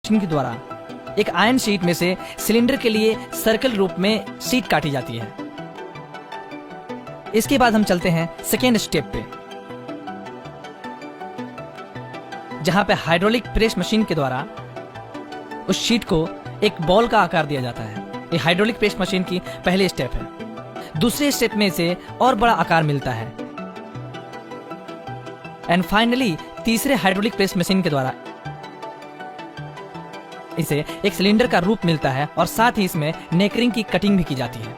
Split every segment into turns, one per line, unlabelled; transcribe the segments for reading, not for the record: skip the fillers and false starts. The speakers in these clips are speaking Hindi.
मशीन के द्वारा एक आयरन शीट में से सिलेंडर के लिए सर्कल रूप में शीट काटी जाती है। इसके बाद हम चलते हैं सेकेंड स्टेप पे, जहां पे हाइड्रोलिक प्रेस मशीन के द्वारा उस शीट को एक बॉल का आकार दिया जाता है। ये हाइड्रोलिक प्रेस मशीन की पहली स्टेप है। दूसरे स्टेप में इसे और बड़ा आकार मिलता है एंड फाइनली तीसरे हाइड्रोलिक प्रेस मशीन के द्वारा इसे एक सिलेंडर का रूप मिलता है और साथ ही इसमें नेकरिंग की कटिंग भी की जाती है।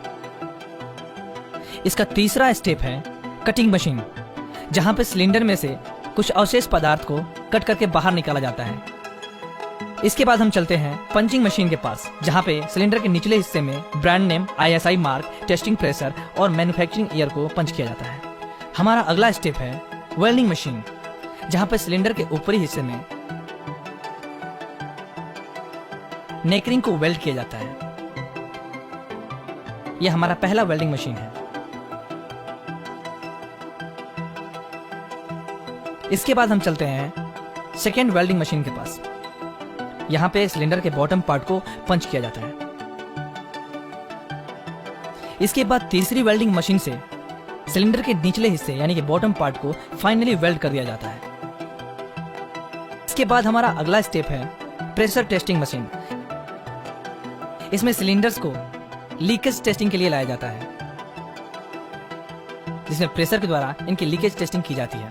इसका तीसरा स्टेप है कटिंग मशीन, जहां पे सिलेंडर में से कुछ अवशेष पदार्थ को कट करके बाहर निकाला जाता है। इसके बाद हम चलते हैं पंचिंग मशीन के पास, जहां पे सिलेंडर के निचले हिस्से में brand name, ISI mark, testing pressure और मैन्युफैक्चरिंग ईयर को पंच किया जाता है। हमारा अगला स्टेप है वेल्डिंग मशीन, जहां पे सिलेंडर के ऊपरी हिस्से में नेकरिंग को वेल्ड किया जाता है। यह हमारा पहला वेल्डिंग मशीन है। इसके बाद हम चलते हैं सेकेंड वेल्डिंग मशीन के पास। यहां पे सिलेंडर के बॉटम पार्ट को पंच किया जाता है। इसके बाद तीसरी वेल्डिंग मशीन से सिलेंडर के निचले हिस्से यानी कि बॉटम पार्ट को फाइनली वेल्ड कर दिया जाता है। इसके बाद हमारा अगला स्टेप है प्रेशर टेस्टिंग मशीन। इसमें सिलेंडर्स को लीकेज टेस्टिंग के लिए लाया जाता है, जिसमें प्रेशर के द्वारा इनकी लीकेज टेस्टिंग की जाती है।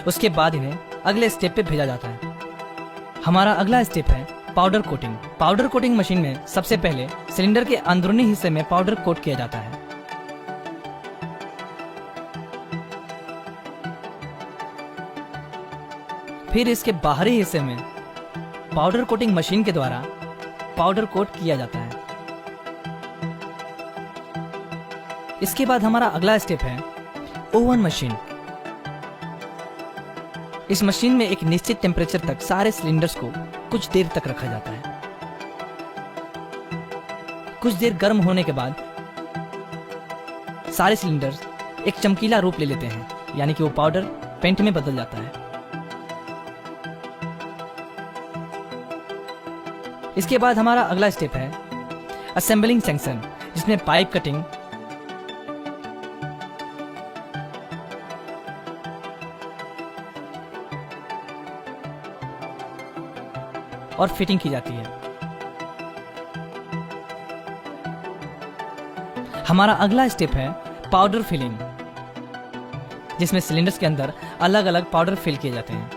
उसके बाद इन्हें अगले स्टेप पे भेजा जाता है। हमारा अगला स्टेप है powder coating. Powder coating machine में सबसे पहले सिलेंडर के अंदरूनी हिस्से में पाउडर कोट किया जाता है। फिर इसके बाहरी हिस्से में पाउडर कोटिंग मशीन के द्वारा पाउडर कोट किया जाता है। इसके बाद हमारा अगला स्टेप है ओवन मशीन। इस मशीन में एक निश्चित टेम्परेचर तक सारे सिलेंडर्स को कुछ देर तक रखा जाता है। कुछ देर गर्म होने के बाद सारे सिलेंडर्स एक चमकीला रूप ले लेते हैं, यानी कि वो पाउडर पेंट में बदल जाता है। इसके बाद हमारा अगला स्टेप है असेंबलिंग सेक्शन, जिसमें पाइप कटिंग, और फिटिंग की जाती है। हमारा अगला स्टेप है पाउडर फिलिंग, जिसमें सिलेंडर्स के अंदर अलग अलग पाउडर फिल किए जाते हैं।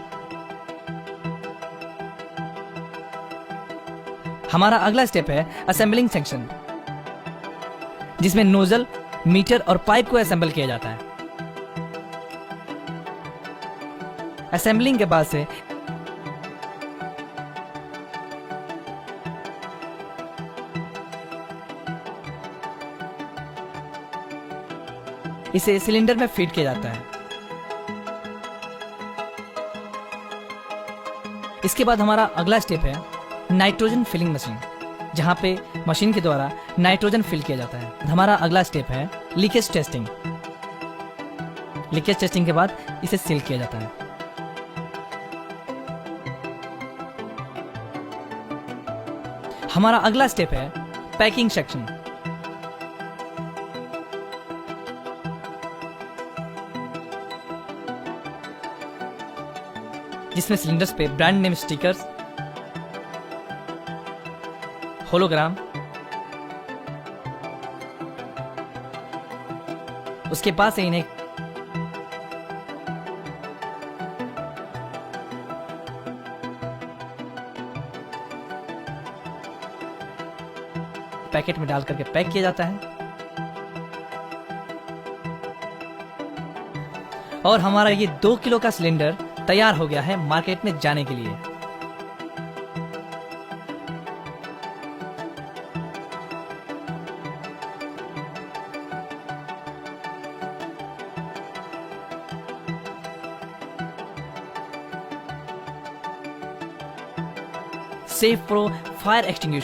हमारा अगला स्टेप है असेंबलिंग सेक्शन, जिसमें नोजल, मीटर और पाइप को असेंबल किया जाता है। असेंबलिंग के बाद से इसे सिलेंडर में फीड किया जाता है। इसके बाद हमारा अगला स्टेप है नाइट्रोजन फिलिंग मशीन, जहां पे मशीन के द्वारा नाइट्रोजन फिल किया जाता है। हमारा अगला स्टेप है लीकेज टेस्टिंग। लीकेज टेस्टिंग के बाद इसे सील किया जाता है। हमारा अगला स्टेप है पैकिंग सेक्शन। जिसमें सिलेंडर्स पे ब्रांड नेम स्टिकर्स, होलोग्राम, उसके बाद से इन्हें पैकेट में डाल करके पैक किया जाता है। और हमारा ये 2 किलो का सिलेंडर तैयार हो गया है मार्केट में जाने के लिए। Safe pro fire extinguisher.